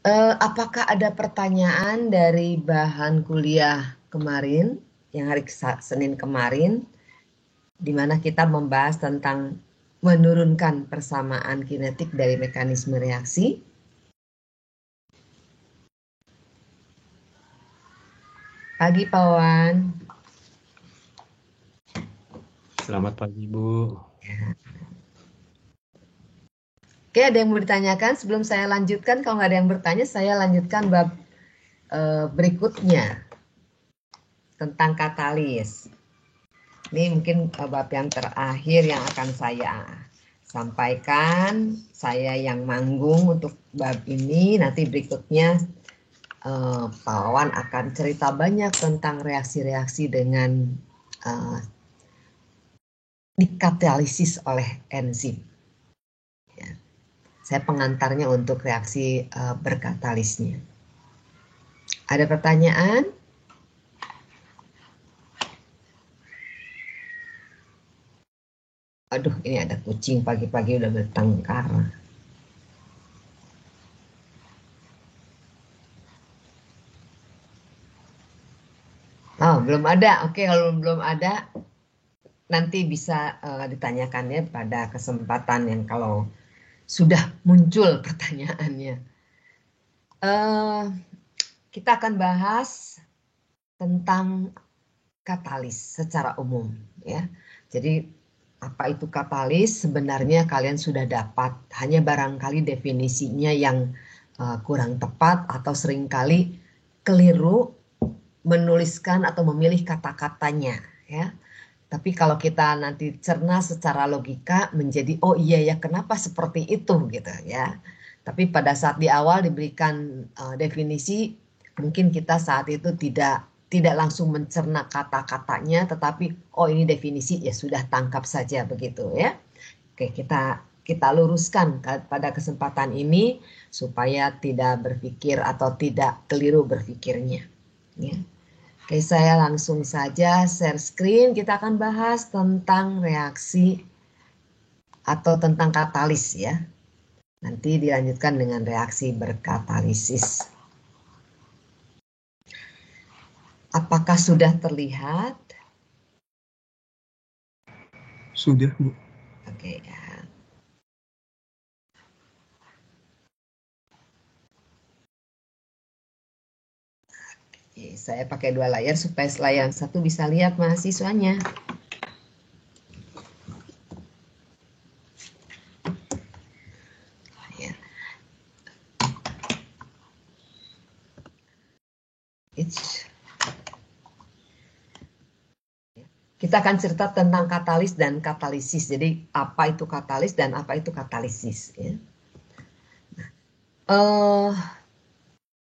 Apakah ada pertanyaan dari bahan kuliah kemarin, yang hari Senin kemarin, di mana kita membahas tentang menurunkan persamaan kinetik dari mekanisme reaksi? Pagi, Pak Wawan. Selamat pagi, Bu. Oke, ada yang mau ditanyakan sebelum saya lanjutkan? Kalau nggak ada yang bertanya, saya lanjutkan bab berikutnya tentang katalis. Ini mungkin bab yang terakhir yang akan saya sampaikan. Saya yang manggung untuk bab ini. Nanti berikutnya Pak Wawan akan cerita banyak tentang reaksi-reaksi dengan dikatalisis oleh enzim. Ya. Saya pengantarnya untuk reaksi berkatalisnya. Ada pertanyaan? Aduh, ini ada kucing pagi-pagi udah bertengkar. Oh, belum ada. Oke, kalau belum ada, nanti bisa ditanyakan ya pada kesempatan yang kalau sudah muncul pertanyaannya. Kita akan bahas tentang katalis secara umum ya. Jadi apa itu katalis? Sebenarnya kalian sudah dapat, hanya barangkali definisinya yang kurang tepat atau seringkali keliru menuliskan atau memilih kata-katanya ya. Tapi kalau kita nanti cerna secara logika menjadi oh iya ya kenapa seperti itu gitu ya. Tapi pada saat di awal diberikan definisi mungkin kita saat itu tidak langsung mencerna kata-katanya tetapi oh ini definisi ya sudah tangkap saja begitu ya. Oke, kita luruskan pada kesempatan ini supaya tidak berpikir atau tidak keliru berpikirnya ya. Oke, saya langsung saja share screen. Kita akan bahas tentang reaksi atau tentang katalis ya. Nanti dilanjutkan dengan reaksi berkatalisis. Apakah sudah terlihat? Sudah, Bu. Oke ya. Oke, saya pakai dua layar supaya layar satu bisa lihat mahasiswanya. Ya. Kita akan cerita tentang katalis dan katalisis. Jadi apa itu katalis dan apa itu katalisis ya.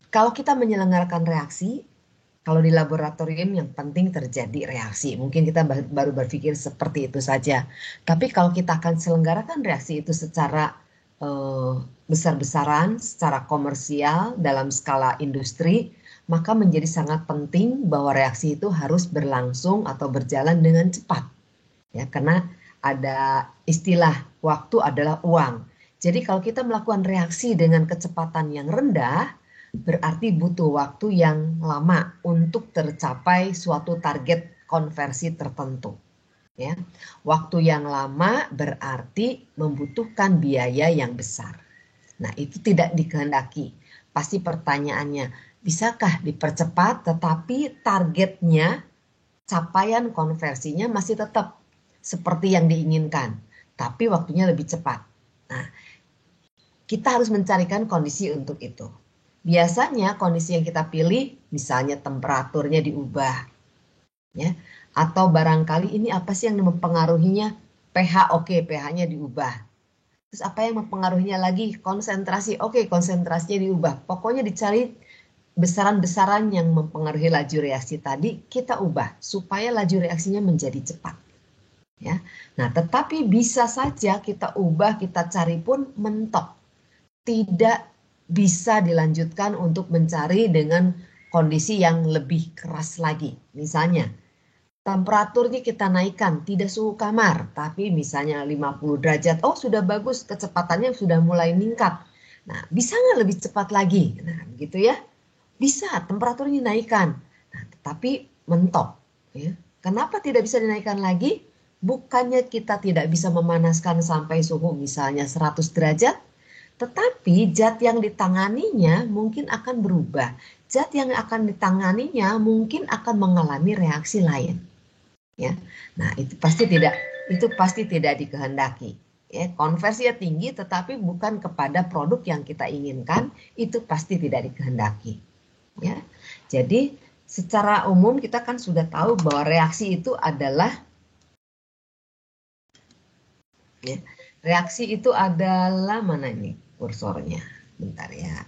Kalau kita menyelenggarakan reaksi, kalau di laboratorium yang penting terjadi reaksi. Mungkin kita baru berpikir seperti itu saja. Tapi kalau kita akan selenggarakan reaksi itu secara besar-besaran, secara komersial dalam skala industri, maka menjadi sangat penting bahwa reaksi itu harus berlangsung atau berjalan dengan cepat. Ya, karena ada istilah waktu adalah uang. Jadi kalau kita melakukan reaksi dengan kecepatan yang rendah, berarti butuh waktu yang lama untuk tercapai suatu target konversi tertentu. Ya, waktu yang lama berarti membutuhkan biaya yang besar. Nah, itu tidak dikehendaki. Pasti pertanyaannya, bisakah dipercepat tetapi targetnya capaian konversinya masih tetap seperti yang diinginkan, tapi waktunya lebih cepat. Nah, kita harus mencarikan kondisi untuk itu. Biasanya kondisi yang kita pilih, misalnya temperaturnya diubah, ya, atau barangkali ini apa sih yang mempengaruhinya? pH, oke, pH-nya diubah. Terus apa yang mempengaruhinya lagi? Konsentrasi, oke, konsentrasinya diubah. Pokoknya dicari besaran-besaran yang mempengaruhi laju reaksi tadi, kita ubah supaya laju reaksinya menjadi cepat. Ya. Nah, tetapi bisa saja kita ubah, kita cari pun mentok. Tidak bisa dilanjutkan untuk mencari dengan kondisi yang lebih keras lagi. Misalnya, temperaturnya kita naikkan, tidak suhu kamar, tapi misalnya 50 derajat, oh sudah bagus, kecepatannya sudah mulai meningkat. Nah, bisa nggak lebih cepat lagi? Nah, begitu ya. Bisa, temperaturnya dinaikkan. Nah, tetapi mentok. Ya. Kenapa tidak bisa dinaikkan lagi? Bukannya kita tidak bisa memanaskan sampai suhu misalnya 100 derajat, tetapi zat yang ditanganinya mungkin akan berubah. Zat yang akan ditanganinya mungkin akan mengalami reaksi lain. Ya. Nah, itu pasti tidak dikehendaki. Ya, konversinya tinggi tetapi bukan kepada produk yang kita inginkan, itu pasti tidak dikehendaki. Ya. Jadi secara umum kita kan sudah tahu bahwa reaksi itu adalah mana ini kursornya? Bentar ya.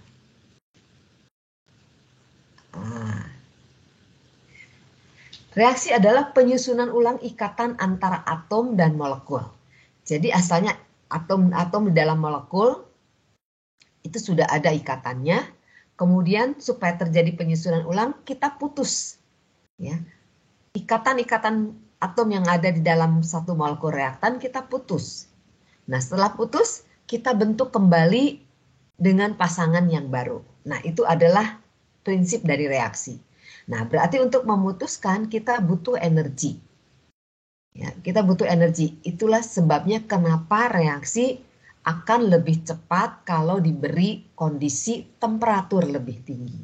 Reaksi adalah penyusunan ulang ikatan antara atom dan molekul. Jadi asalnya atom-atom di dalam molekul itu sudah ada ikatannya. Kemudian supaya terjadi penyusunan ulang kita putus. Ya. Ikatan-ikatan atom yang ada di dalam satu molekul reaktan kita putus. Nah, setelah putus kita bentuk kembali dengan pasangan yang baru. Nah, itu adalah prinsip dari reaksi. Nah, berarti untuk memutuskan kita butuh energi. Ya, kita butuh energi. Itulah sebabnya kenapa reaksi akan lebih cepat kalau diberi kondisi temperatur lebih tinggi.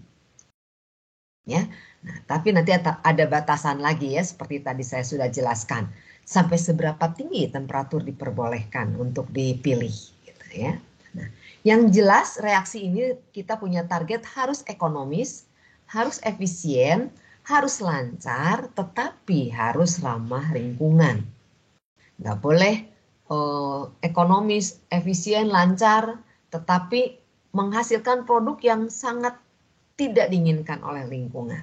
Ya. Nah, tapi nanti ada batasan lagi ya, seperti tadi saya sudah jelaskan. Sampai seberapa tinggi temperatur diperbolehkan untuk dipilih gitu ya. Nah, yang jelas reaksi ini kita punya target harus ekonomis, harus efisien, harus lancar, tetapi harus ramah lingkungan. Nggak boleh ekonomis, efisien, lancar, tetapi menghasilkan produk yang sangat tidak diinginkan oleh lingkungan.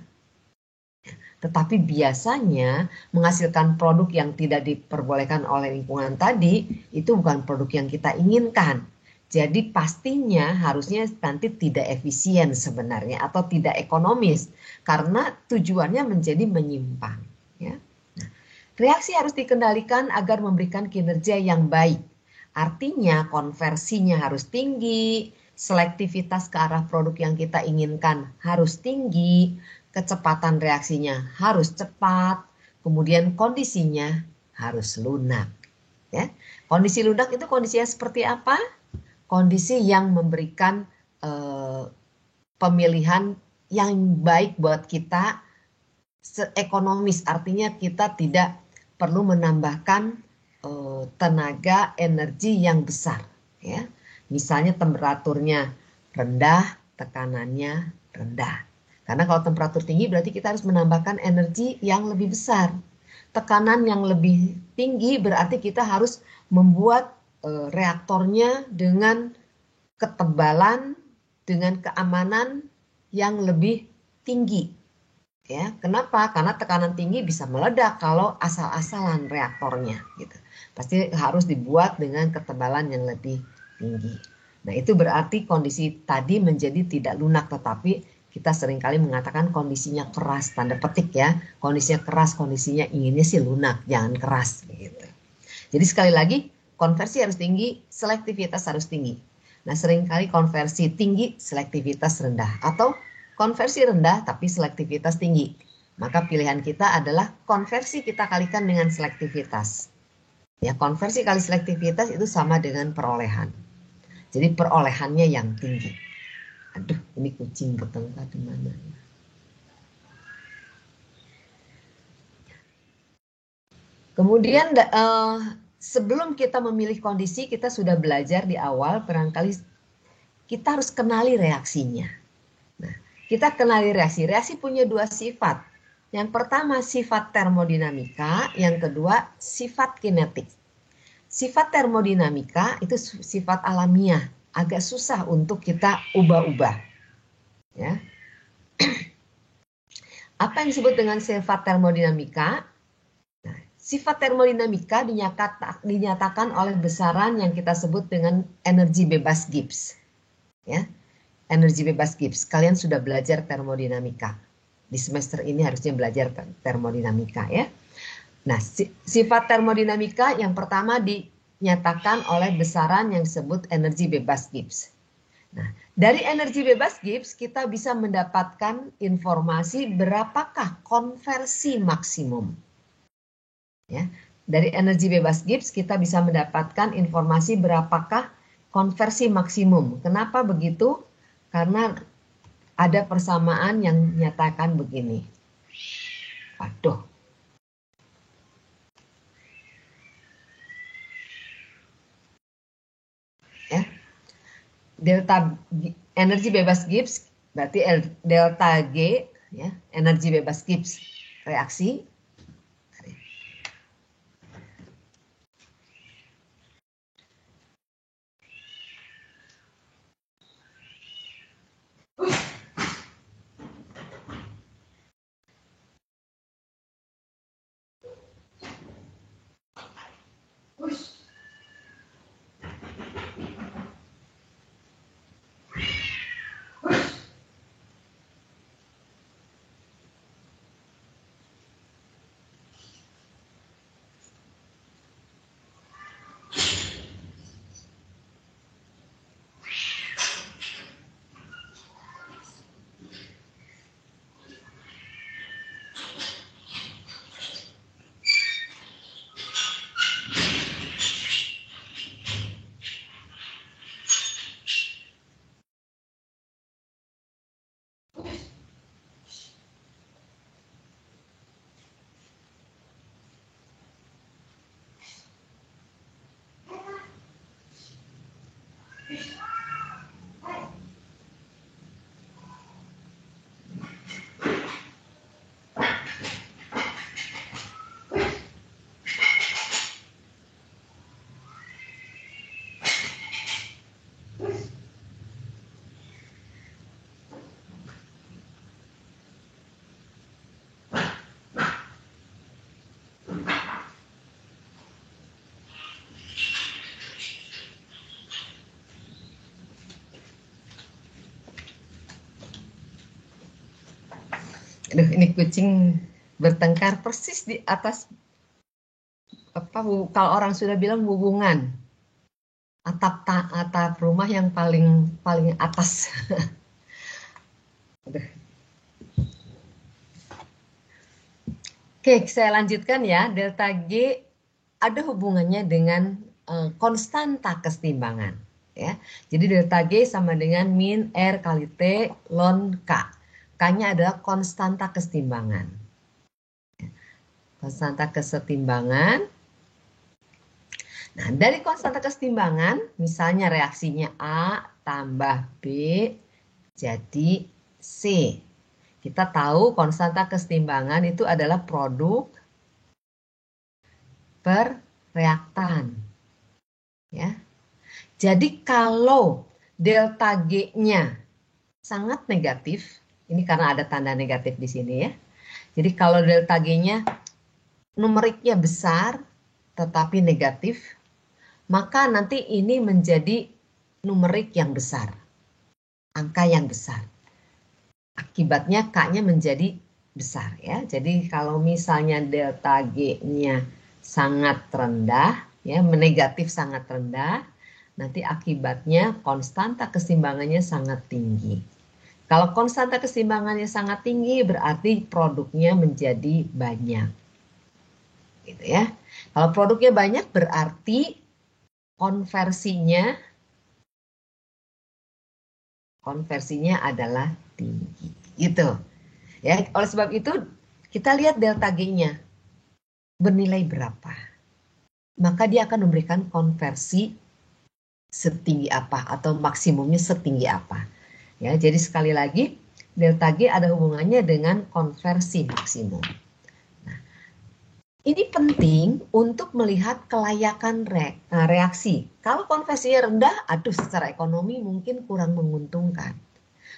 Tetapi biasanya menghasilkan produk yang tidak diperbolehkan oleh lingkungan tadi, itu bukan produk yang kita inginkan. Jadi pastinya harusnya nanti tidak efisien sebenarnya atau tidak ekonomis karena tujuannya menjadi menyimpang. Ya. Nah, reaksi harus dikendalikan agar memberikan kinerja yang baik. Artinya konversinya harus tinggi, selektivitas ke arah produk yang kita inginkan harus tinggi, kecepatan reaksinya harus cepat, kemudian kondisinya harus lunak. Ya. Kondisi lunak itu kondisinya seperti apa? Kondisi yang memberikan pemilihan yang baik buat kita, ekonomis, artinya kita tidak perlu menambahkan tenaga energi yang besar. Ya. Misalnya temperaturnya rendah, tekanannya rendah. Karena kalau temperatur tinggi berarti kita harus menambahkan energi yang lebih besar. Tekanan yang lebih tinggi berarti kita harus membuat reaktornya dengan ketebalan, dengan keamanan yang lebih tinggi. Ya, kenapa? Karena tekanan tinggi bisa meledak kalau asal-asalan reaktornya. Gitu. Pasti harus dibuat dengan ketebalan yang lebih tinggi. Nah, itu berarti kondisi tadi menjadi tidak lunak, tetapi kita seringkali mengatakan kondisinya keras, tanda petik ya. Kondisinya keras, kondisinya inginnya sih lunak, jangan keras. Gitu. Jadi sekali lagi, konversi harus tinggi, selektivitas harus tinggi. Nah, seringkali konversi tinggi, selektivitas rendah. Atau konversi rendah tapi selektivitas tinggi. Maka pilihan kita adalah konversi kita kalikan dengan selektivitas. Ya, konversi kali selektivitas itu sama dengan perolehan. Jadi perolehannya yang tinggi. Aduh, ini kucing ketengah di mana? Kemudian sebelum kita memilih kondisi, kita sudah belajar di awal, barangkali kita harus kenali reaksinya. Nah, kita kenali reaksi. Reaksi punya dua sifat. Yang pertama sifat termodinamika, yang kedua sifat kinetik. Sifat termodinamika itu sifat alamiah, agak susah untuk kita ubah-ubah. Ya. Apa yang disebut dengan sifat termodinamika? Nah, sifat termodinamika dinyatakan oleh besaran yang kita sebut dengan energi bebas Gibbs. Ya. Energi bebas Gibbs. Kalian sudah belajar termodinamika. Di semester ini harusnya belajar termodinamika ya. Nah, sifat termodinamika yang pertama dinyatakan oleh besaran yang disebut energi bebas Gibbs. Nah, dari energi bebas Gibbs kita bisa mendapatkan informasi berapakah konversi maksimum. Ya, dari energi bebas Gibbs kita bisa mendapatkan informasi berapakah konversi maksimum. Kenapa begitu? Karena ada persamaan yang menyatakan begini. Waduh. Ya. Delta energi bebas Gibbs berarti delta G ya, energi bebas Gibbs reaksi Aduh, ini kucing bertengkar persis di atas apa kalau orang sudah bilang hubungan atap rumah yang paling atas. Aduh. Oke, saya lanjutkan ya. Delta G ada hubungannya dengan konstanta kesetimbangan ya. Jadi delta G sama dengan min R kali T ln K. K-nya adalah konstanta kesetimbangan. Konstanta kesetimbangan. Nah, dari konstanta kesetimbangan, misalnya reaksinya A tambah B jadi C. Kita tahu konstanta kesetimbangan itu adalah produk per reaktan. Ya. Jadi kalau delta G-nya sangat negatif, ini karena ada tanda negatif di sini ya. Jadi kalau delta G-nya numeriknya besar tetapi negatif, maka nanti ini menjadi numerik yang besar, angka yang besar. Akibatnya K-nya menjadi besar ya. Jadi kalau misalnya delta G-nya sangat rendah, ya negatif sangat rendah, nanti akibatnya konstanta keseimbangannya sangat tinggi. Kalau konstanta keseimbangannya sangat tinggi berarti produknya menjadi banyak. Gitu ya. Kalau produknya banyak berarti konversinya adalah tinggi. Gitu. Ya, oleh sebab itu kita lihat delta G-nya bernilai berapa. Maka dia akan memberikan konversi setinggi apa atau maksimumnya setinggi apa. Ya, jadi sekali lagi delta G ada hubungannya dengan konversi maksimum. Nah, ini penting untuk melihat kelayakan reaksi. Kalau konversinya rendah, aduh secara ekonomi mungkin kurang menguntungkan.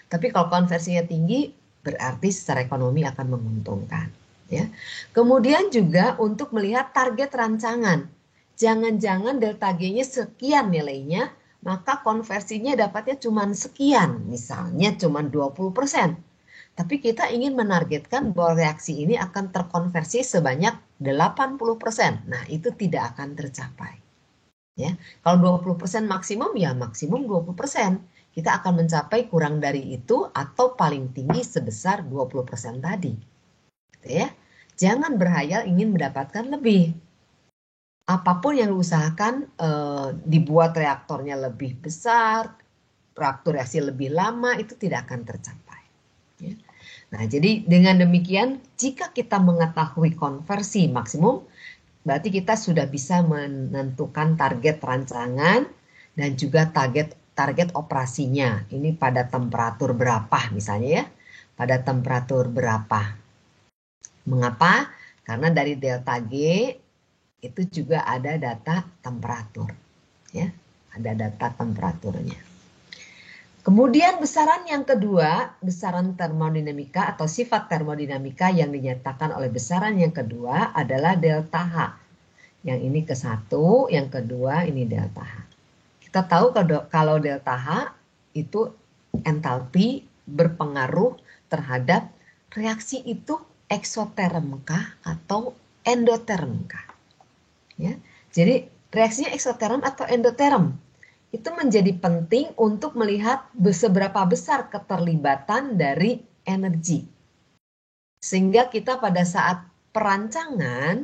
Tapi kalau konversinya tinggi, berarti secara ekonomi akan menguntungkan. Ya. Kemudian juga untuk melihat target rancangan. Jangan-jangan delta G-nya sekian nilainya, maka konversinya dapatnya cuma sekian, misalnya cuma 20%. Tapi kita ingin menargetkan bahwa reaksi ini akan terkonversi sebanyak 80%. Nah, itu tidak akan tercapai. Ya, kalau 20% maksimum ya maksimum 20%. Kita akan mencapai kurang dari itu atau paling tinggi sebesar 20% tadi. Gitu ya. Jangan berhayal ingin mendapatkan lebih. Apapun yang diusahakan dibuat reaktornya lebih besar, reaktor reaksi lebih lama itu tidak akan tercapai. Ya. Nah, jadi dengan demikian jika kita mengetahui konversi maksimum, berarti kita sudah bisa menentukan target rancangan dan juga target operasinya. Ini pada temperatur berapa misalnya ya. Pada temperatur berapa. Mengapa? Karena dari delta G itu juga ada data temperatur. Ya, ada data temperaturnya. Kemudian besaran yang kedua, besaran termodinamika atau sifat termodinamika yang dinyatakan oleh besaran yang kedua adalah delta H. Yang ini ke satu, yang kedua ini delta H. Kita tahu kalau delta H itu entalpi berpengaruh terhadap reaksi itu eksoterm kah atau endoterm kah. Ya, jadi reaksinya eksoterm atau endoterm itu menjadi penting untuk melihat seberapa besar keterlibatan dari energi. Sehingga kita pada saat perancangan,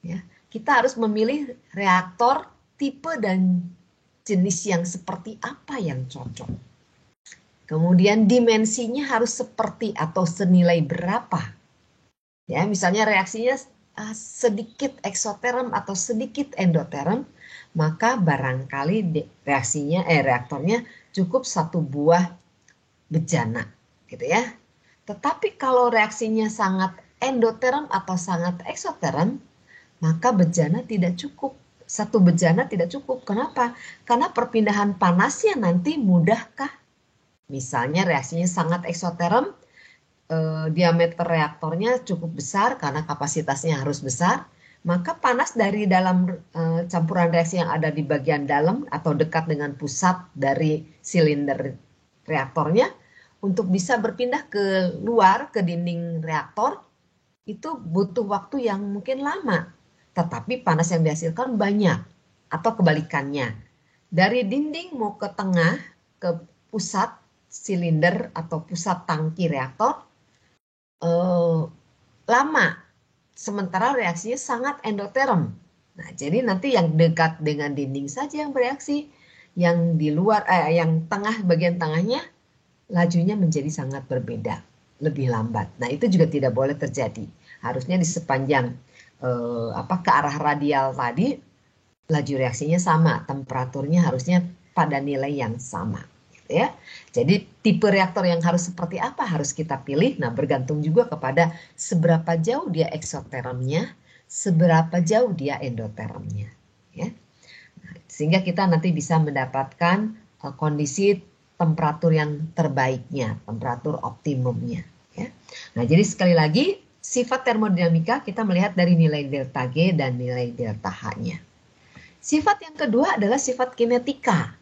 ya, kita harus memilih reaktor tipe dan jenis yang seperti apa yang cocok. Kemudian dimensinya harus seperti atau senilai berapa. Ya, misalnya reaksinya sedikit eksoterm atau sedikit endoterm, maka barangkali reaktornya cukup satu buah bejana, gitu ya. Tetapi kalau reaksinya sangat endoterm atau sangat eksoterm, maka bejana tidak cukup. Satu bejana tidak cukup. Kenapa? Karena perpindahan panasnya nanti mudahkah? Misalnya reaksinya sangat eksoterm, diameter reaktornya cukup besar karena kapasitasnya harus besar, maka panas dari dalam campuran reaksi yang ada di bagian dalam atau dekat dengan pusat dari silinder reaktornya untuk bisa berpindah ke luar, ke dinding reaktor, itu butuh waktu yang mungkin lama. Tetapi panas yang dihasilkan banyak. Atau kebalikannya. Dari dinding mau ke tengah, ke pusat silinder atau pusat tangki reaktor, lama. Sementara reaksinya sangat endoterm. Nah, jadi nanti yang dekat dengan dinding saja yang bereaksi. Yang di luar, yang tengah, bagian tengahnya, lajunya menjadi sangat berbeda. Lebih lambat. Nah, itu juga tidak boleh terjadi. Harusnya di sepanjang ke arah radial tadi, laju reaksinya sama. Temperaturnya harusnya pada nilai yang sama. Ya. Jadi tipe reaktor yang harus seperti apa harus kita pilih. Nah, bergantung juga kepada seberapa jauh dia eksotermnya, seberapa jauh dia endotermnya. Ya. Nah, sehingga kita nanti bisa mendapatkan kondisi temperatur yang terbaiknya, temperatur optimumnya. Ya. Nah, jadi sekali lagi sifat termodinamika kita melihat dari nilai delta G dan nilai delta H-nya. Sifat yang kedua adalah sifat kinetika.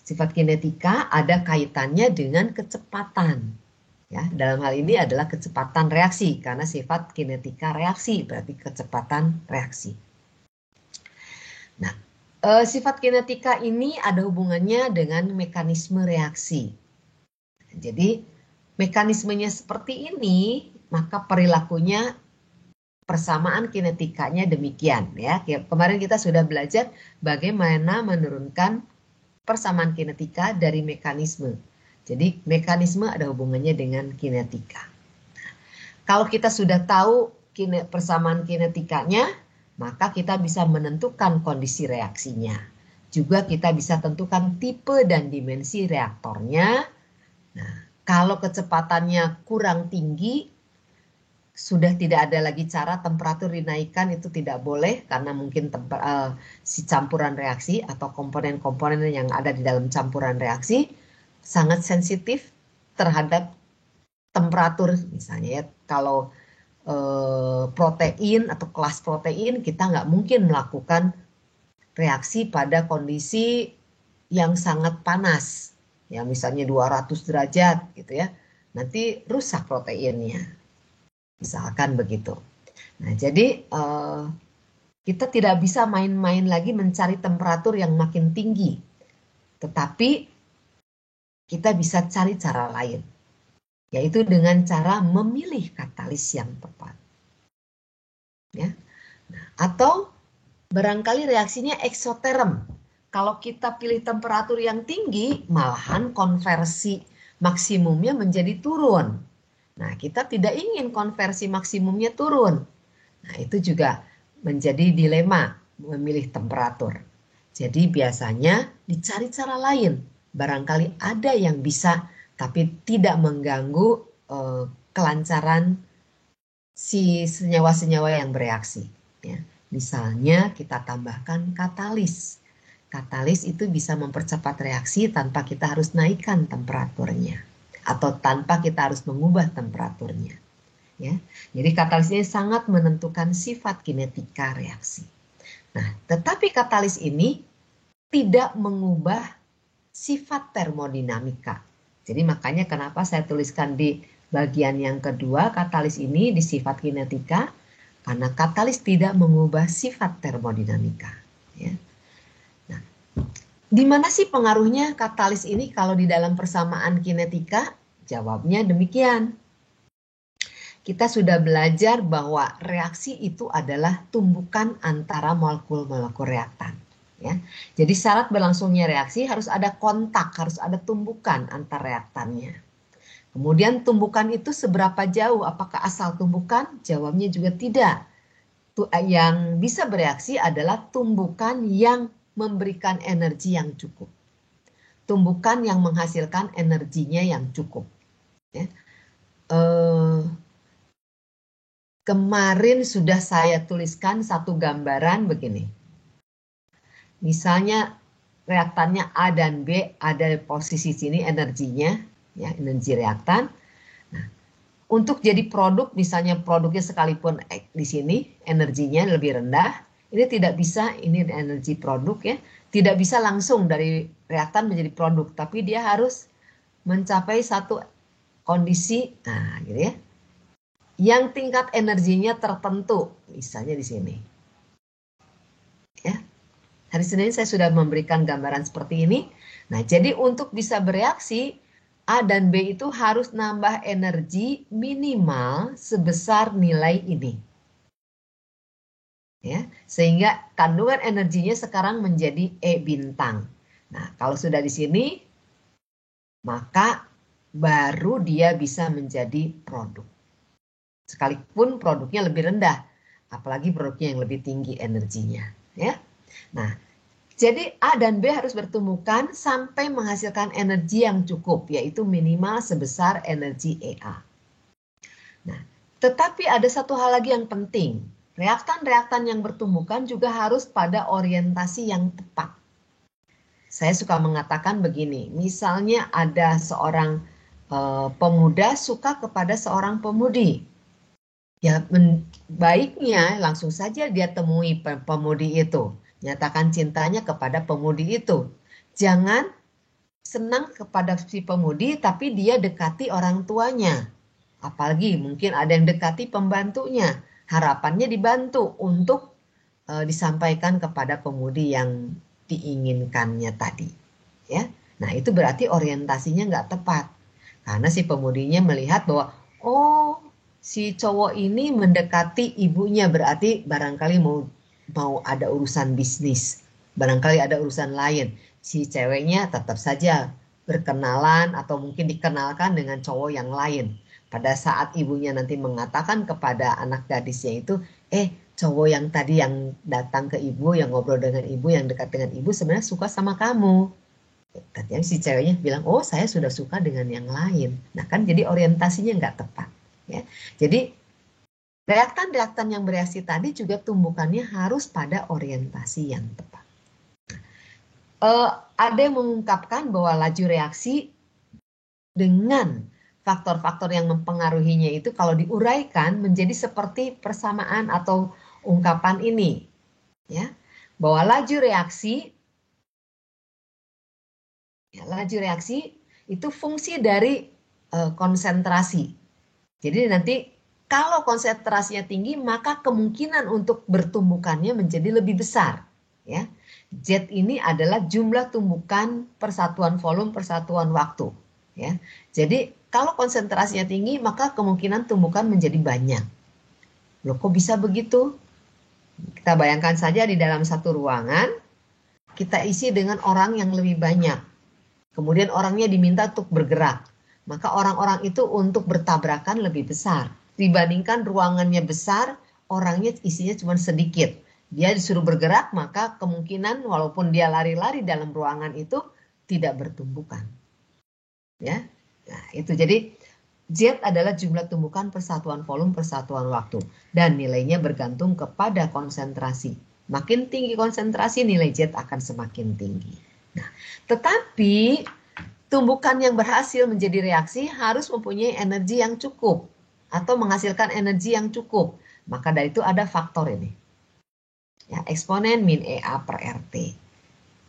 Sifat kinetika ada kaitannya dengan kecepatan. Ya, dalam hal ini adalah kecepatan reaksi karena sifat kinetika reaksi berarti kecepatan reaksi. Nah, sifat kinetika ini ada hubungannya dengan mekanisme reaksi. Jadi mekanismenya seperti ini, maka perilakunya persamaan kinetikanya demikian ya. Kemarin kita sudah belajar bagaimana menurunkan persamaan kinetika dari mekanisme. Jadi mekanisme ada hubungannya dengan kinetika. Kalau kita sudah tahu persamaan kinetikanya, maka kita bisa menentukan kondisi reaksinya. Juga kita bisa tentukan tipe dan dimensi reaktornya. Nah, kalau kecepatannya kurang tinggi, sudah tidak ada lagi cara temperatur dinaikkan, itu tidak boleh karena mungkin si campuran reaksi atau komponen-komponen yang ada di dalam campuran reaksi sangat sensitif terhadap temperatur. Misalnya ya, kalau protein atau kelas protein kita nggak mungkin melakukan reaksi pada kondisi yang sangat panas. Ya misalnya 200 derajat gitu ya. Nanti rusak proteinnya. Misalkan begitu. Nah, jadi Kita tidak bisa main-main lagi mencari temperatur yang makin tinggi. Tetapi kita bisa cari cara lain, yaitu dengan cara memilih katalis yang tepat. Ya. Atau barangkali reaksinya eksoterm. Kalau kita pilih temperatur yang tinggi, malahan konversi maksimumnya menjadi turun. Nah, kita tidak ingin konversi maksimumnya turun. Nah, itu juga menjadi dilema memilih temperatur. Jadi biasanya dicari cara lain. Barangkali ada yang bisa tapi tidak mengganggu kelancaran si senyawa-senyawa yang bereaksi. Ya. Misalnya kita tambahkan katalis. Katalis itu bisa mempercepat reaksi tanpa kita harus naikkan temperaturnya. Atau tanpa kita harus mengubah temperaturnya. Ya. Jadi katalis ini sangat menentukan sifat kinetika reaksi. Nah, tetapi katalis ini tidak mengubah sifat termodinamika. Jadi makanya kenapa saya tuliskan di bagian yang kedua katalis ini di sifat kinetika, karena katalis tidak mengubah sifat termodinamika. Ya. Nah, di mana sih pengaruhnya katalis ini kalau di dalam persamaan kinetika? Jawabnya demikian. Kita sudah belajar bahwa reaksi itu adalah tumbukan antara molekul-molekul reaktan. Ya. Jadi syarat berlangsungnya reaksi harus ada kontak, harus ada tumbukan antar reaktannya. Kemudian tumbukan itu seberapa jauh? Apakah asal tumbukan? Jawabnya juga tidak. Yang bisa bereaksi adalah tumbukan yang memberikan energi yang cukup. Tumbukan yang menghasilkan energinya yang cukup. Ya. Kemarin sudah saya tuliskan satu gambaran begini. Misalnya reaktannya A dan B ada posisi sini energinya, ya, energi reaktan. Nah, untuk jadi produk, misalnya produknya sekalipun di sini energinya lebih rendah, ini tidak bisa, ini energi produk ya, tidak bisa langsung dari reaktan menjadi produk, tapi dia harus mencapai satu kondisi, nah gitu ya, yang tingkat energinya tertentu, misalnya di sini. Ya. Hari Senin saya sudah memberikan gambaran seperti ini. Nah, jadi untuk bisa bereaksi, A dan B itu harus nambah energi minimal sebesar nilai ini. Ya, sehingga kandungan energinya sekarang menjadi E bintang. Nah, kalau sudah di sini, maka baru dia bisa menjadi produk. Sekalipun produknya lebih rendah, apalagi produknya yang lebih tinggi energinya. Ya, nah, jadi A dan B harus bertumbukan sampai menghasilkan energi yang cukup, yaitu minimal sebesar energi EA. Nah, tetapi ada satu hal lagi yang penting. Reaktan-reaktan yang bertumbukan juga harus pada orientasi yang tepat. Saya suka mengatakan begini, misalnya ada seorang pemuda suka kepada seorang pemudi. Ya, baiknya langsung saja dia temui pemudi itu. Nyatakan cintanya kepada pemudi itu. Jangan senang kepada si pemudi tapi dia dekati orang tuanya. Apalagi mungkin ada yang dekati pembantunya. Harapannya dibantu untuk disampaikan kepada pemudi yang diinginkannya tadi. Ya, nah itu berarti orientasinya nggak tepat. Karena si pemudinya melihat bahwa, oh, si cowok ini mendekati ibunya, berarti barangkali mau ada urusan bisnis, barangkali ada urusan lain. Si ceweknya tetap saja berkenalan atau mungkin dikenalkan dengan cowok yang lain. Pada saat ibunya nanti mengatakan kepada anak gadisnya itu, cowok yang tadi yang datang ke ibu, yang ngobrol dengan ibu, yang dekat dengan ibu sebenarnya suka sama kamu. Katanya si ceweknya bilang, oh saya sudah suka dengan yang lain. Nah kan jadi orientasinya nggak tepat. Ya. Jadi reaktan-reaktan yang bereaksi tadi juga tumbukannya harus pada orientasi yang tepat. Ada yang mengungkapkan bahwa laju reaksi dengan faktor-faktor yang mempengaruhinya itu kalau diuraikan menjadi seperti persamaan atau ungkapan ini. Ya, bahwa laju reaksi itu fungsi dari konsentrasi. Jadi nanti Kalau konsentrasinya tinggi, maka kemungkinan untuk bertumbukannya menjadi lebih besar. Ya, Z ini adalah jumlah tumbukan persatuan volume persatuan waktu. Ya, jadi kalau konsentrasinya tinggi, maka kemungkinan tumbukan menjadi banyak. Loh, kok bisa begitu? Kita bayangkan saja di dalam satu ruangan, kita isi dengan orang yang lebih banyak. Kemudian orangnya diminta untuk bergerak. Maka orang-orang itu untuk bertabrakan lebih besar. Dibandingkan ruangannya besar, orangnya isinya cuma sedikit. Dia disuruh bergerak, maka kemungkinan walaupun dia lari-lari dalam ruangan itu tidak bertumbukan. Ya, nah, itu jadi Z adalah jumlah tumbukan persatuan volume persatuan waktu dan nilainya bergantung kepada konsentrasi. Makin tinggi konsentrasi, nilai Z akan semakin tinggi. Nah, tetapi tumbukan yang berhasil menjadi reaksi harus mempunyai energi yang cukup atau menghasilkan energi yang cukup. Maka dari itu ada faktor ini. Ya, eksponen min EA per RT.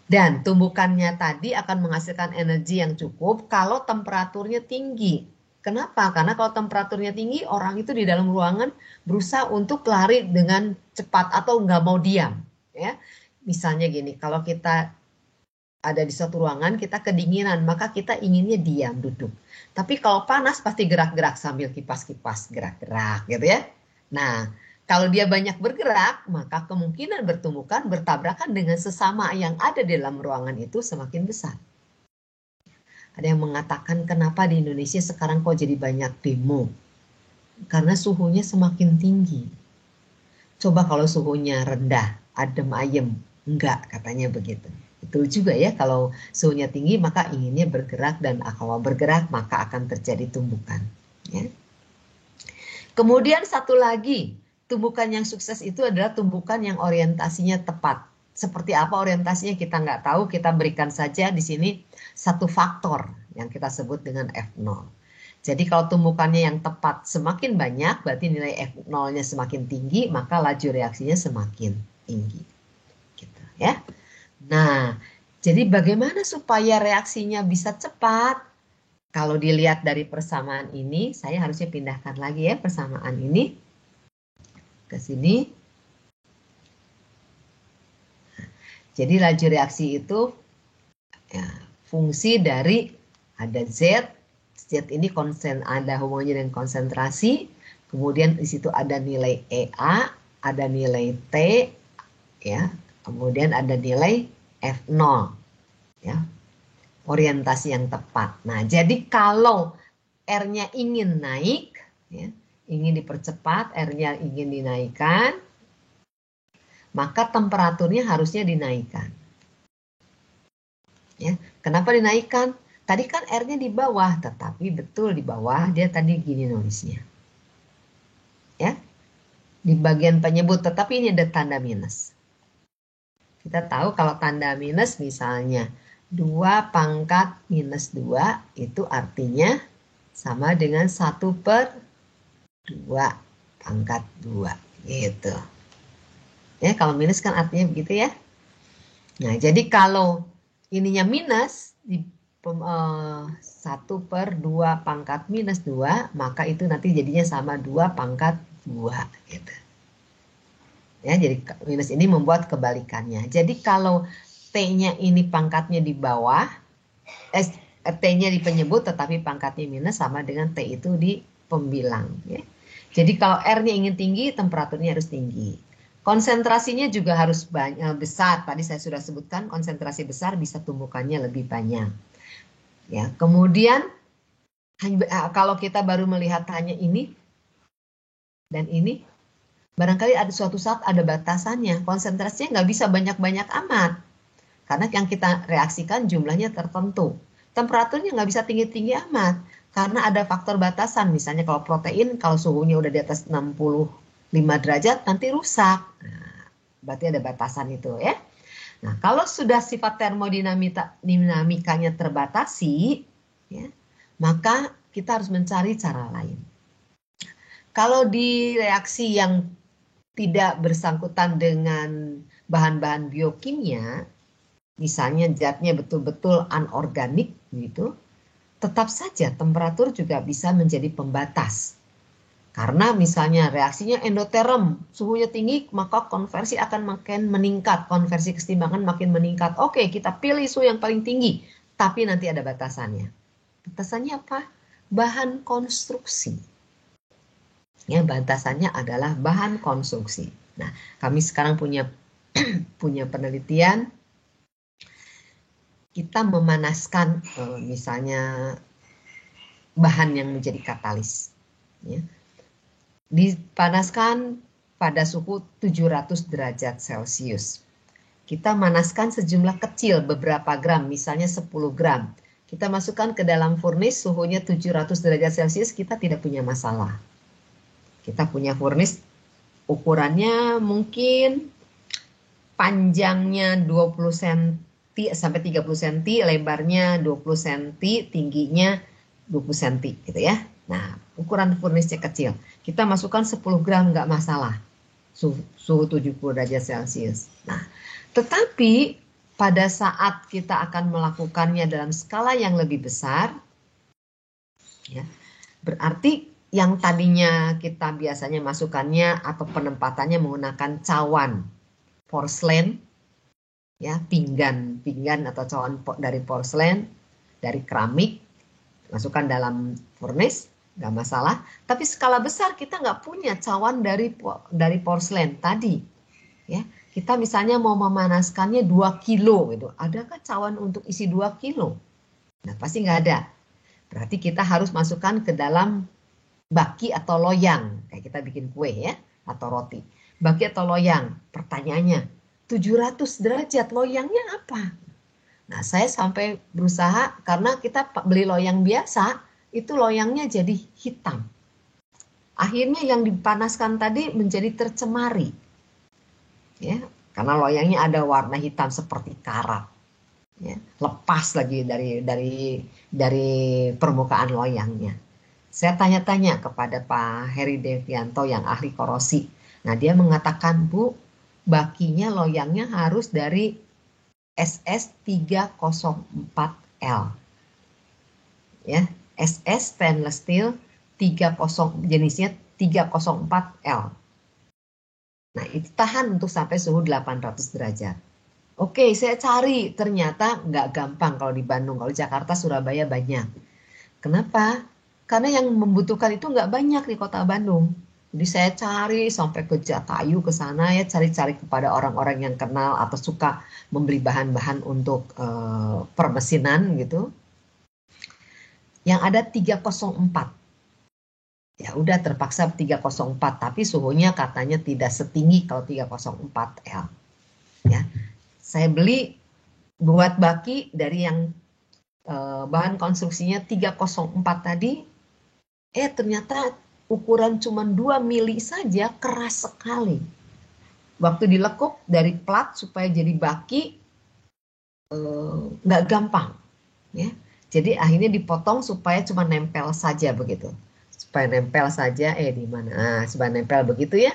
Dan tumbukannya tadi akan menghasilkan energi yang cukup kalau temperaturnya tinggi. Kenapa? Karena kalau temperaturnya tinggi, orang itu di dalam ruangan berusaha untuk lari dengan cepat atau nggak mau diam. Ya, misalnya gini, kalau kita ada di suatu ruangan, kita kedinginan, maka kita inginnya diam, duduk. Tapi kalau panas pasti gerak-gerak sambil kipas-kipas, gerak-gerak gitu ya. Nah, kalau dia banyak bergerak, maka kemungkinan bertumbukan bertabrakan dengan sesama yang ada di dalam ruangan itu semakin besar. Ada yang mengatakan kenapa di Indonesia sekarang kok jadi banyak demo? Karena suhunya semakin tinggi. Coba kalau suhunya rendah, adem ayem, enggak katanya begitu. Betul juga ya, kalau suhunya tinggi maka inginnya bergerak dan kalau bergerak maka akan terjadi tumbukan. Ya. Kemudian satu lagi, tumbukan yang sukses itu adalah tumbukan yang orientasinya tepat. Seperti apa orientasinya kita nggak tahu, kita berikan saja di sini satu faktor yang kita sebut dengan F0. Jadi kalau tumbukannya yang tepat semakin banyak, berarti nilai F0-nya semakin tinggi, maka laju reaksinya semakin tinggi. Gitu, ya. Nah, jadi bagaimana supaya reaksinya bisa cepat? Kalau dilihat dari persamaan ini, saya harusnya pindahkan lagi ya persamaan ini ke sini. Jadi laju reaksi itu ya, fungsi dari ada Z ini ada hubungannya dengan konsentrasi, kemudian di situ ada nilai EA, ada nilai T, ya, kemudian ada nilai F0, ya, orientasi yang tepat. Nah, jadi kalau R-nya ingin naik, ya, ingin dipercepat, R-nya ingin dinaikkan, maka temperaturnya harusnya dinaikkan. Ya, kenapa dinaikkan? Tadi kan R-nya di bawah, tetapi betul di bawah dia tadi gini nulisnya. Ya, di bagian penyebut, tetapi ini ada tanda minus. Kita tahu kalau tanda minus misalnya 2 pangkat minus 2 itu artinya sama dengan 1/2 pangkat 2 gitu. Ya, kalau minus kan artinya begitu ya. Nah, jadi kalau ininya minus di 1/2 pangkat minus 2, maka itu nanti jadinya sama 2 pangkat 2 gitu. Ya, jadi minus ini membuat kebalikannya. Jadi kalau T-nya ini pangkatnya di bawah, T-nya di penyebut tetapi pangkatnya minus sama dengan T itu di pembilang. Ya. Jadi kalau R-nya ingin tinggi, temperaturnya harus tinggi. Konsentrasinya juga harus besar. Tadi saya sudah sebutkan konsentrasi besar bisa tumbukannya lebih banyak. Ya, kemudian kalau kita baru melihat hanya ini dan ini, barangkali ada suatu saat ada batasannya. Konsentrasinya nggak bisa banyak-banyak amat. Karena yang kita reaksikan jumlahnya tertentu. Temperaturnya nggak bisa tinggi-tinggi amat. Karena ada faktor batasan. Misalnya kalau protein, kalau suhunya udah di atas 65 derajat, nanti rusak. Nah, berarti ada batasan itu ya. Nah, kalau sudah sifat termodinamikanya terbatasi, ya, maka kita harus mencari cara lain. Kalau di reaksi yang tidak bersangkutan dengan bahan-bahan biokimia, misalnya zatnya betul-betul anorganik gitu, tetap saja temperatur juga bisa menjadi pembatas. Karena misalnya reaksinya endoterm, suhunya tinggi, maka konversi akan makin meningkat, konversi kesetimbangan makin meningkat. Oke, kita pilih suhu yang paling tinggi, tapi nanti ada batasannya. Batasannya apa? Bahan konstruksi. Ya, batasannya adalah bahan konstruksi. Nah, kami sekarang punya penelitian, kita memanaskan misalnya bahan yang menjadi katalis. Ya. Dipanaskan pada suhu 700 derajat Celcius. Kita manaskan sejumlah kecil beberapa gram, misalnya 10 gram. Kita masukkan ke dalam furnace suhunya 700 derajat Celcius, kita tidak punya masalah. Kita punya furnace ukurannya mungkin panjangnya 20 cm sampai 30 cm, lebarnya 20 cm, tingginya 20 cm gitu ya. Nah, ukuran furnace-nya kecil. Kita masukkan 10 gram nggak masalah. Suhu 70 derajat Celcius. Nah, tetapi pada saat kita akan melakukannya dalam skala yang lebih besar, ya, berarti yang tadinya kita biasanya masukannya atau penempatannya menggunakan cawan porselen, ya, pinggan atau cawan dari porselen, dari keramik, masukkan dalam furnace, nggak masalah. Tapi skala besar kita nggak punya cawan dari porselen tadi, ya. Kita misalnya mau memanaskannya 2 kilo gitu. Adakah cawan untuk isi 2 kilo? Nah, pasti nggak ada. Berarti kita harus masukkan ke dalam baki atau loyang, kayak kita bikin kue ya, atau roti. Baki atau loyang, pertanyaannya 700 derajat, loyangnya apa? Nah, saya sampai berusaha, karena kita beli loyang biasa, itu loyangnya jadi hitam. Akhirnya yang dipanaskan tadi menjadi tercemari. Ya, karena loyangnya ada warna hitam seperti karat. Ya, lepas lagi dari permukaan loyangnya. Saya tanya-tanya kepada Pak Heri Devianto yang ahli korosi. Nah, dia mengatakan, Bu, bakinya loyangnya harus dari SS304L. Ya, SS stainless steel 30 jenisnya 304L. Nah, itu tahan untuk sampai suhu 800 derajat. Oke, saya cari, ternyata nggak gampang kalau di Bandung. Kalau di Jakarta, Surabaya banyak. Kenapa? Karena yang membutuhkan itu nggak banyak di kota Bandung. Jadi saya cari sampai ke Jatayu, ke sana ya, cari-cari kepada orang-orang yang kenal atau suka membeli bahan-bahan untuk permesinan gitu. Yang ada 304. Ya udah terpaksa 304, tapi suhunya katanya tidak setinggi kalau 304L. Ya. Saya beli buat baki dari yang bahan konstruksinya 304 tadi, ternyata ukuran cuma 2 mili saja, keras sekali. Waktu dilekuk dari plat supaya jadi baki, nggak gampang. Ya. Jadi akhirnya dipotong supaya cuma nempel saja begitu. Supaya nempel saja, di mana? Nah, supaya nempel begitu ya.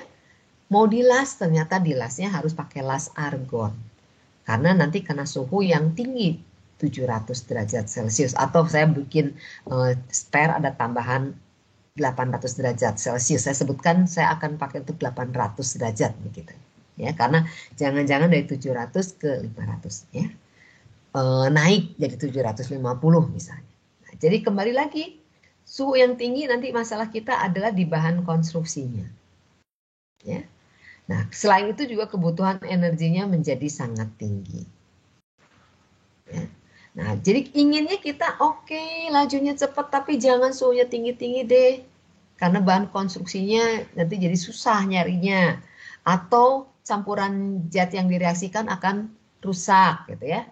Mau dilas, ternyata dilasnya harus pakai las argon. Karena nanti kena suhu yang tinggi, 700 derajat Celcius. Atau saya bikin spare ada tambahan 800 derajat Celcius. Saya sebutkan saya akan pakai untuk 800 derajat begitu. Ya, karena jangan-jangan dari 700 ke 500 ya. Naik jadi 750 misalnya. Nah, jadi kembali lagi, suhu yang tinggi nanti masalah kita adalah di bahan konstruksinya. Ya. Nah, selain itu juga kebutuhan energinya menjadi sangat tinggi. Ya. Nah, jadi inginnya kita oke, lajunya cepat, tapi jangan suhunya tinggi-tinggi deh. Karena bahan konstruksinya nanti jadi susah nyarinya. Atau campuran zat yang direaksikan akan rusak gitu ya.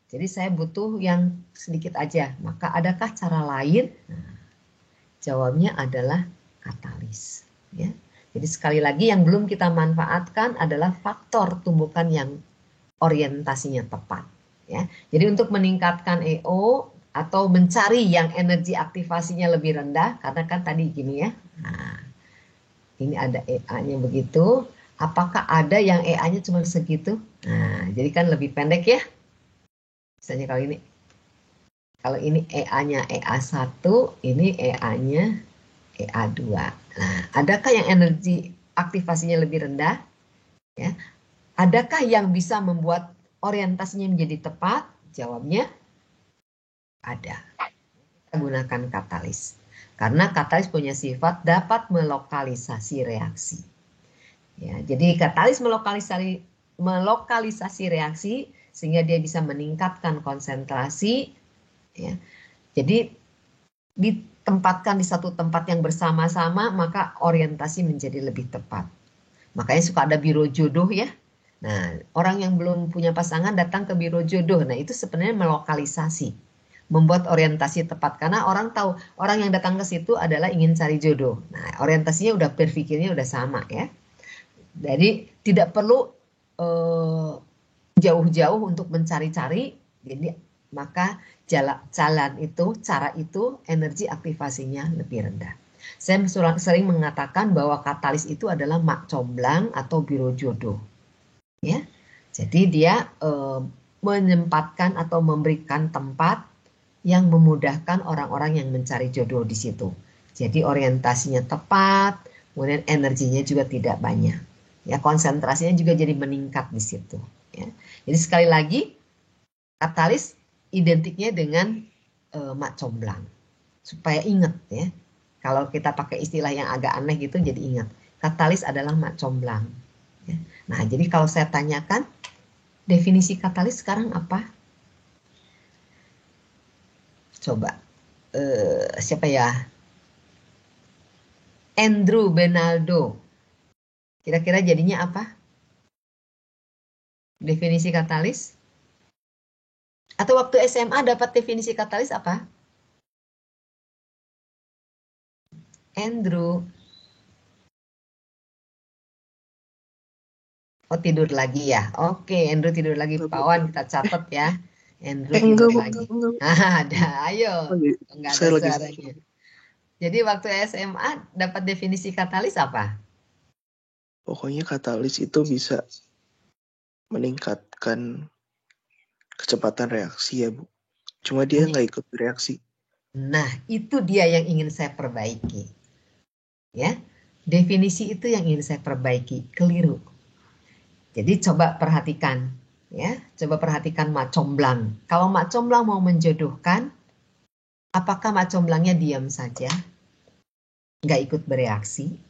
Jadi saya butuh yang sedikit aja. Maka adakah cara lain? Nah, jawabnya adalah katalis. Ya. Jadi sekali lagi yang belum kita manfaatkan adalah faktor tumbukan yang orientasinya tepat. Ya. Jadi untuk meningkatkan EO atau mencari yang energi aktivasinya lebih rendah, karena kan tadi gini ya. Nah, ini ada EA-nya begitu. Apakah ada yang EA-nya cuma segitu? Nah, jadi kan lebih pendek ya. Misalnya kalau ini EA-nya EA1, ini EA-nya EA2. Nah, adakah yang energi aktivasinya lebih rendah? Ya. Adakah yang bisa membuat orientasinya menjadi tepat? Jawabnya ada. Kita gunakan katalis. Karena katalis punya sifat dapat melokalisasi reaksi. Ya, jadi katalis melokalisasi reaksi sehingga dia bisa meningkatkan konsentrasi. Ya. Jadi ditempatkan di satu tempat yang bersama-sama, maka orientasi menjadi lebih tepat. Makanya suka ada biro jodoh ya. Nah, orang yang belum punya pasangan datang ke biro jodoh. Nah, itu sebenarnya melokalisasi, membuat orientasi tepat. Karena orang tahu, orang yang datang ke situ adalah ingin cari jodoh. Nah, orientasinya udah berpikirnya udah sama ya. Jadi tidak perlu jauh-jauh untuk mencari-cari. Jadi maka cara itu energi aktivasinya lebih rendah. Saya sering mengatakan bahwa katalis itu adalah mak comblang atau biro jodoh. Ya, jadi dia menempatkan atau memberikan tempat yang memudahkan orang-orang yang mencari jodoh di situ. Jadi orientasinya tepat, kemudian energinya juga tidak banyak. Ya, konsentrasinya juga jadi meningkat di situ. Ya. Jadi sekali lagi, katalis identiknya dengan mak comblang. Supaya ingat ya. Kalau kita pakai istilah yang agak aneh gitu jadi ingat. Katalis adalah mak comblang. Ya. Nah, jadi kalau saya tanyakan definisi katalis sekarang apa? Coba. Siapa ya? Andrew Benaldo. Kira-kira jadinya apa? Definisi katalis? Atau waktu SMA dapat definisi katalis apa? Andrew. Oh, tidur lagi ya? Oke, Andrew tidur lagi. Pak Wan, kita catat ya. Andrew tidur lagi. Ada, ayo. Enggak ada suaranya. Jadi waktu SMA dapat definisi katalis apa? Pokoknya katalis itu bisa meningkatkan kecepatan reaksi ya Bu. Cuma dia nggak ikut bereaksi. Nah, itu dia yang ingin saya perbaiki. Ya, definisi itu yang ingin saya perbaiki. Keliru. Jadi coba perhatikan. Ya, coba perhatikan mak comblang. Kalau mak comblang mau menjodohkan, apakah mak comblangnya diam saja? Nggak ikut bereaksi?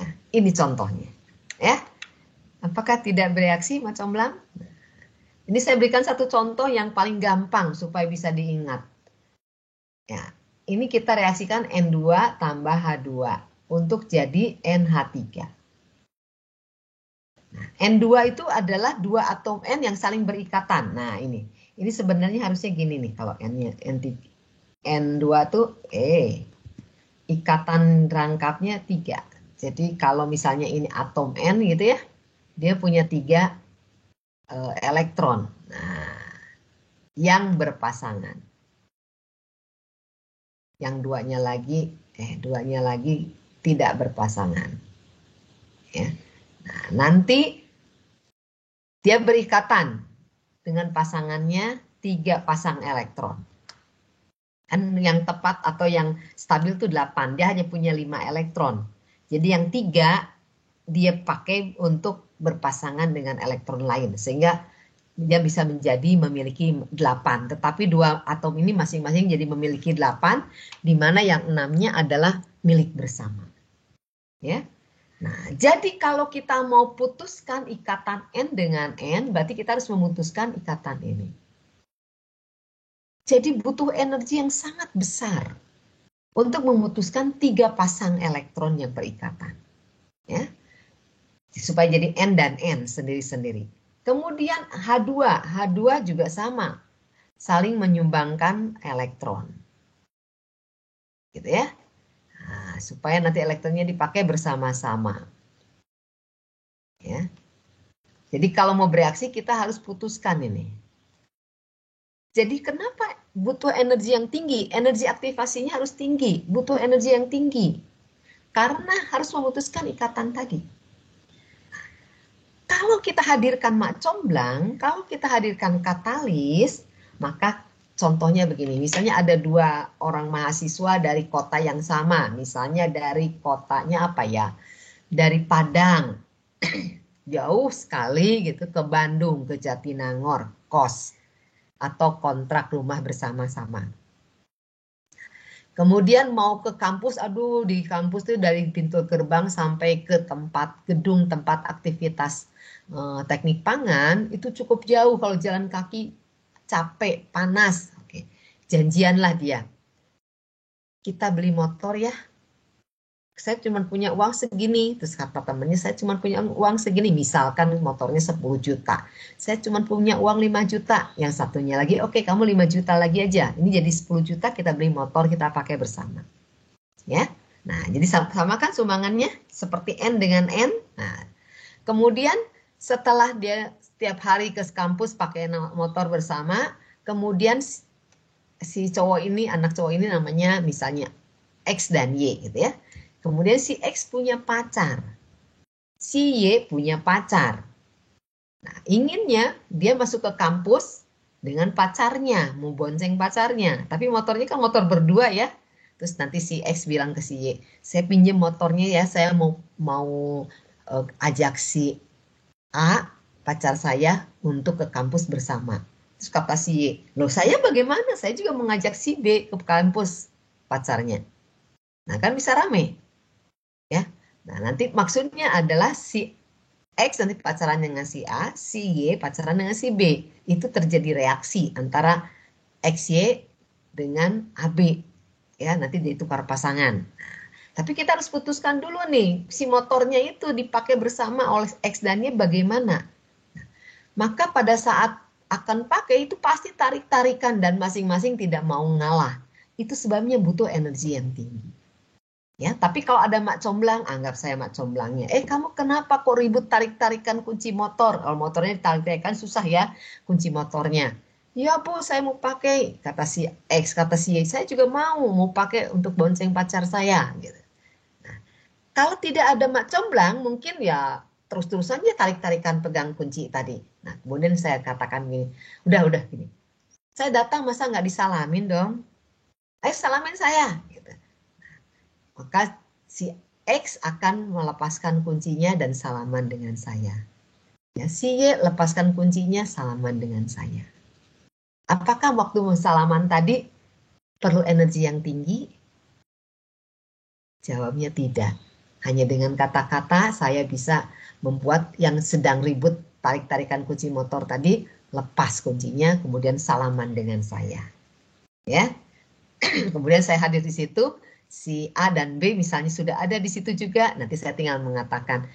Nah, ini contohnya. Ya, apakah tidak bereaksi mak comblang? Ini saya berikan satu contoh yang paling gampang supaya bisa diingat. Ya, ini kita reaksikan N2 tambah H2 untuk jadi NH3. Nah, N2 itu adalah dua atom N yang saling berikatan. Nah, ini sebenarnya harusnya gini nih kalau N-nya N2 tuh ikatan rangkapnya 3. Jadi kalau misalnya ini atom N gitu ya, dia punya 3 elektron. Nah, yang berpasangan. Yang duanya lagi tidak berpasangan. Ya. Nah, nanti dia berikatan dengan pasangannya 3 pasang elektron. Kan yang tepat atau yang stabil itu 8, dia hanya punya 5 elektron. Jadi yang 3 dia pakai untuk berpasangan dengan elektron lain sehingga dia bisa memiliki 8. Tetapi 2 atom ini masing-masing jadi memiliki 8, di mana yang 6-nya adalah milik bersama. Ya. Nah, jadi kalau kita mau putuskan ikatan N dengan N, berarti kita harus memutuskan ikatan ini. Jadi butuh energi yang sangat besar untuk memutuskan 3 pasang elektron yang berikatan. Ya. Supaya jadi N dan N sendiri-sendiri. Kemudian H2 juga sama, saling menyumbangkan elektron. Gitu ya. Nah, supaya nanti elektronnya dipakai bersama-sama. Ya. Jadi kalau mau bereaksi kita harus putuskan ini. Jadi kenapa butuh energi yang tinggi? Energi aktivasinya harus tinggi, butuh energi yang tinggi. Karena harus memutuskan ikatan tadi. Kalau kita hadirkan mak comblang, kalau kita hadirkan katalis, maka contohnya begini, misalnya ada 2 orang mahasiswa dari kota yang sama, misalnya dari kotanya apa ya, dari Padang, jauh sekali gitu ke Bandung, ke Jatinangor, kos atau kontrak rumah bersama-sama. Kemudian mau ke kampus, aduh di kampus tuh dari pintu gerbang sampai ke tempat gedung, tempat aktivitas teknik pangan, itu cukup jauh kalau jalan kaki, capek, panas. Oke. Janjianlah dia. Kita beli motor ya. Saya cuma punya uang segini. Terus kata temennya, saya cuma punya uang segini. Misalkan motornya 10 juta. Saya cuma punya uang 5 juta. Yang satunya lagi, oke kamu 5 juta lagi aja. Ini jadi 10 juta kita beli motor, kita pakai bersama. Ya. Nah, jadi sama kan sumbangannya seperti N dengan N. Nah, kemudian setelah dia setiap hari ke kampus pakai motor bersama, kemudian si cowok ini, anak cowok ini namanya misalnya X dan Y gitu ya. Kemudian si X punya pacar, si Y punya pacar. Nah, inginnya dia masuk ke kampus dengan pacarnya, mau bonceng pacarnya. Tapi motornya kan motor berdua ya. Terus nanti si X bilang ke si Y, saya pinjam motornya ya, saya mau ajak si A, pacar saya, untuk ke kampus bersama. Terus kata si Y, loh saya bagaimana? Saya juga mengajak si B ke kampus pacarnya. Nah kan bisa rame. Ya. Nah nanti maksudnya adalah si X nanti pacaran dengan si A, si Y pacaran dengan si B. Itu terjadi reaksi antara XY dengan AB. Ya nanti ditukar pasangan. Tapi kita harus putuskan dulu nih, si motornya itu dipakai bersama oleh X dan Y bagaimana. Maka pada saat akan pakai itu pasti tarik-tarikan dan masing-masing tidak mau ngalah. Itu sebabnya butuh energi yang tinggi. Ya, tapi kalau ada mak comblang, anggap saya mak comblangnya. Kamu kenapa kok ribut tarik-tarikan kunci motor? Kalau motornya ditarik-tarikan susah ya kunci motornya. Ya Bu, saya mau pakai, kata si X, kata si Y, saya juga mau pakai untuk bonceng pacar saya. Gitu. Kalau tidak ada mak comblang, mungkin ya terus-terusan dia tarik-tarikan pegang kunci tadi. Nah, kemudian saya katakan gini, udah gini. Saya datang masa nggak disalamin dong? Ayo salamin saya. Gitu. Nah, maka si X akan melepaskan kuncinya dan salaman dengan saya. Ya, si Y lepaskan kuncinya, salaman dengan saya. Apakah waktu salaman tadi perlu energi yang tinggi? Jawabnya tidak. Hanya dengan kata-kata saya bisa membuat yang sedang ribut tarik-tarikan kunci motor tadi lepas kuncinya, kemudian salaman dengan saya. Ya. Kemudian saya hadir di situ, si A dan B misalnya sudah ada di situ juga. Nanti saya tinggal mengatakan,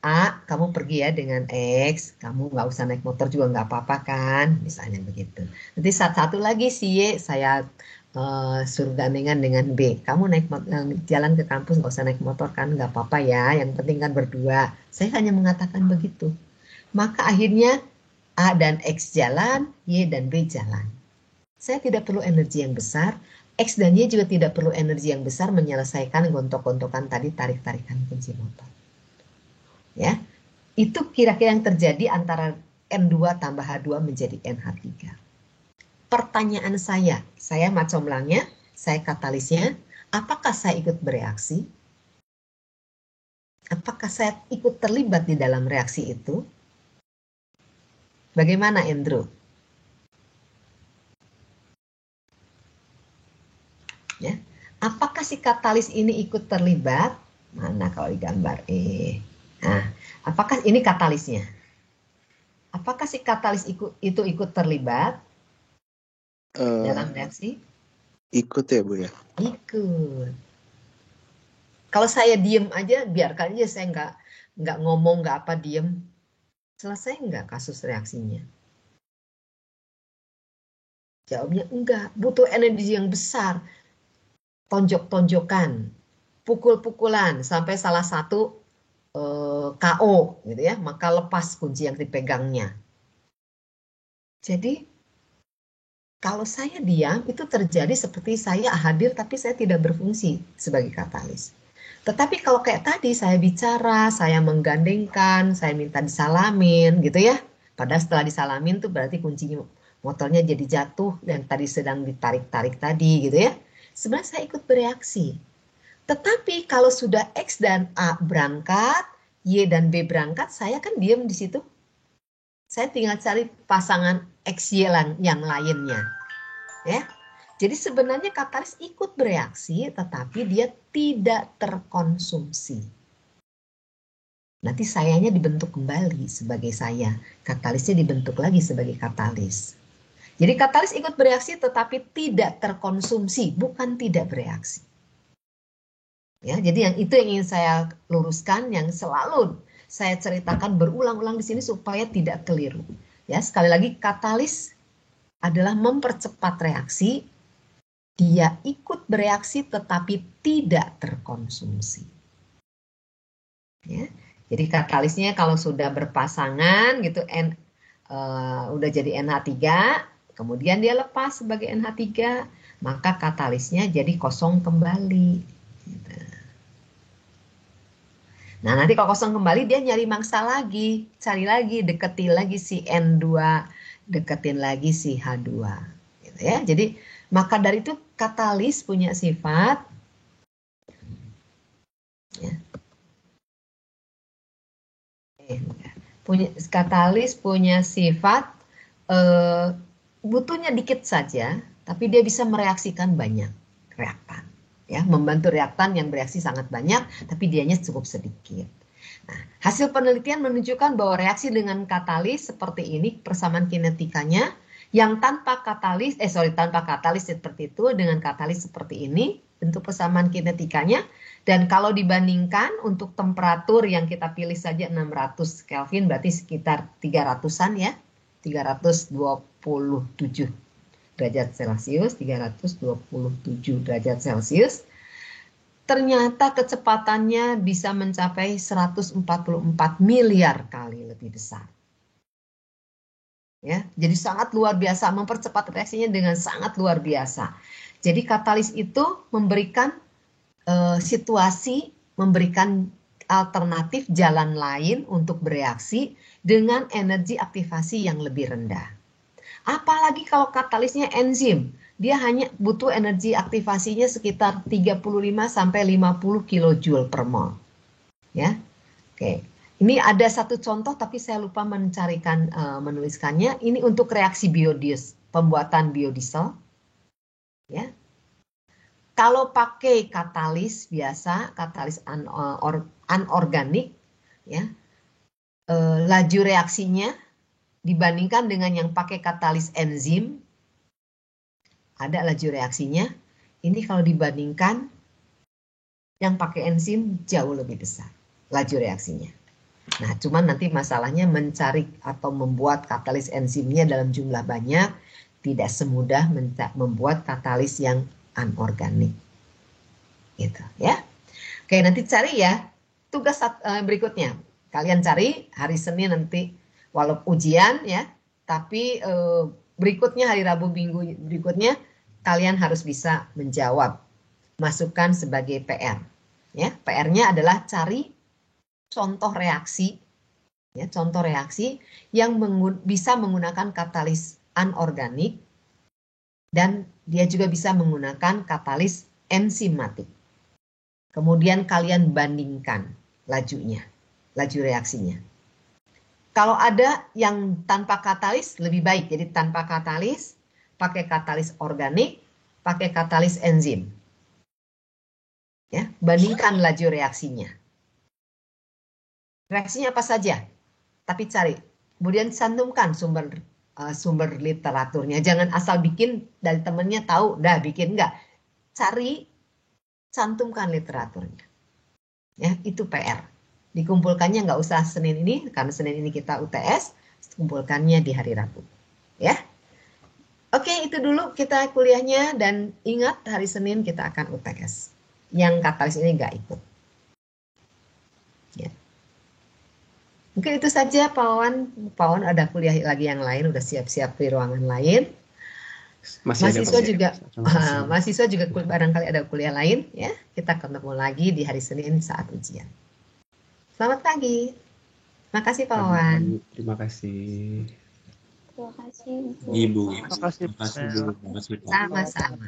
A, kamu pergi ya dengan X, kamu nggak usah naik motor juga nggak apa-apa kan, misalnya begitu. Nanti satu lagi si Y, saya suruh gandengan dengan B. Kamu naik jalan ke kampus nggak usah naik motor kan, nggak apa-apa ya. Yang penting kan berdua. Saya hanya mengatakan begitu. Maka akhirnya A dan X jalan, Y dan B jalan. Saya tidak perlu energi yang besar. X dan Y juga tidak perlu energi yang besar menyelesaikan gontok-gontokan tadi, tarik-tarikan kunci motor. Ya, itu kira-kira yang terjadi antara N2 tambah H2 menjadi NH3. Pertanyaan saya mak comblangnya, saya katalisnya, apakah saya ikut bereaksi? Apakah saya ikut terlibat di dalam reaksi itu? Bagaimana Andrew? Ya. Apakah si katalis ini ikut terlibat? Mana kalau digambar? Nah, apakah ini katalisnya? Apakah si katalis itu ikut terlibat dalam reaksi? Ikut ya Bu ya? Ikut. Kalau saya diem aja, biarkan aja saya nggak ngomong, nggak apa, diem. Selesai nggak kasus reaksinya? Jawabnya enggak, butuh energi yang besar. Tonjok-tonjokan, pukul-pukulan, sampai salah satu KO gitu ya, maka lepas kunci yang dipegangnya. Jadi kalau saya diam itu terjadi seperti saya hadir tapi saya tidak berfungsi sebagai katalis. Tetapi kalau kayak tadi saya bicara, saya menggandengkan, saya minta disalamin gitu ya. Padahal setelah disalamin tuh berarti kuncinya motornya jadi jatuh dan tadi sedang ditarik-tarik tadi gitu ya. Sebenarnya saya ikut bereaksi. Tetapi kalau sudah X dan A berangkat, Y dan B berangkat, saya kan diam di situ. Saya tinggal cari pasangan X, Y yang lainnya. Ya. Jadi sebenarnya katalis ikut bereaksi, tetapi dia tidak terkonsumsi. Nanti sayanya dibentuk kembali sebagai saya. Katalisnya dibentuk lagi sebagai katalis. Jadi katalis ikut bereaksi tetapi tidak terkonsumsi, bukan tidak bereaksi. Ya, jadi itu yang ingin saya luruskan, yang selalu saya ceritakan berulang-ulang di sini supaya tidak keliru. Ya, sekali lagi katalis adalah mempercepat reaksi, dia ikut bereaksi tetapi tidak terkonsumsi. Ya, jadi katalisnya kalau sudah berpasangan gitu, udah jadi NH3, kemudian dia lepas sebagai NH3, maka katalisnya jadi kosong kembali. Gitu. Nah, nanti kalau kosong kembali dia nyari mangsa lagi, cari lagi, deketin lagi si N2, deketin lagi si H2. Gitu ya. Jadi maka dari itu katalis punya sifat ya. Katalis punya sifat butuhnya dikit saja, tapi dia bisa mereaksikan banyak reaktan. Ya, membantu reaktan yang bereaksi sangat banyak, tapi dianya cukup sedikit. Nah, hasil penelitian menunjukkan bahwa reaksi dengan katalis seperti ini, persamaan kinetikanya, yang tanpa katalis seperti itu, dengan katalis seperti ini, bentuk persamaan kinetikanya, dan kalau dibandingkan untuk temperatur yang kita pilih saja 600 Kelvin, berarti sekitar 300-an ya, 327 derajat Celcius, 327 derajat Celcius, ternyata kecepatannya bisa mencapai 144 miliar kali lebih besar. Ya, jadi sangat luar biasa, mempercepat reaksinya dengan sangat luar biasa. Jadi katalis itu memberikan situasi, memberikan alternatif jalan lain untuk bereaksi dengan energi aktivasi yang lebih rendah. Apalagi kalau katalisnya enzim, dia hanya butuh energi aktivasinya sekitar 35 sampai 50 kJ per mol. Ya. Oke. Ini ada satu contoh tapi saya lupa menuliskannya. Ini untuk reaksi biodiesel, pembuatan biodiesel. Ya. Kalau pakai katalis biasa, katalis anorganik, ya, laju reaksinya dibandingkan dengan yang pakai katalis enzim, ada laju reaksinya. Ini kalau dibandingkan yang pakai enzim jauh lebih besar laju reaksinya. Nah, cuman nanti masalahnya mencari atau membuat katalis enzimnya dalam jumlah banyak tidak semudah membuat katalis yang anorganik. Gitu ya. Oke, nanti cari ya tugas berikutnya. Kalian cari hari Senin nanti walaupun ujian ya, tapi berikutnya hari Rabu Minggu berikutnya kalian harus bisa menjawab, masukkan sebagai PR. Ya, PR-nya adalah cari contoh reaksi, ya, contoh reaksi yang bisa menggunakan katalis anorganik dan dia juga bisa menggunakan katalis enzimatik. Kemudian kalian bandingkan lajunya, laju reaksinya. Kalau ada yang tanpa katalis lebih baik, jadi tanpa katalis, pakai katalis organik, pakai katalis enzim. Ya, bandingkan laju reaksinya. Reaksinya apa saja, tapi cari. Kemudian cantumkan sumber literaturnya. Jangan asal bikin dari temennya tahu, dah bikin enggak. Cari, cantumkan literaturnya. Ya, itu PR. Dikumpulkannya nggak usah Senin ini, karena Senin ini kita UTS, kumpulkannya di hari Rabu. Ya. Oke, itu dulu kita kuliahnya, dan ingat hari Senin kita akan UTS. Yang katalis ini nggak ikut. Ya. Mungkin itu saja Pak Wawan ada kuliah lagi yang lain, udah siap-siap di ruangan lain. Mahasiswa juga barangkali ada kuliah lain, ya. Kita ketemu lagi di hari Senin saat ujian. Selamat pagi. Makasih Pak Wawan. Terima kasih. Terima kasih, Bu. Ibu. Terima kasih. Terima kasih, Bu. Terima kasih, Pak. Sama-sama.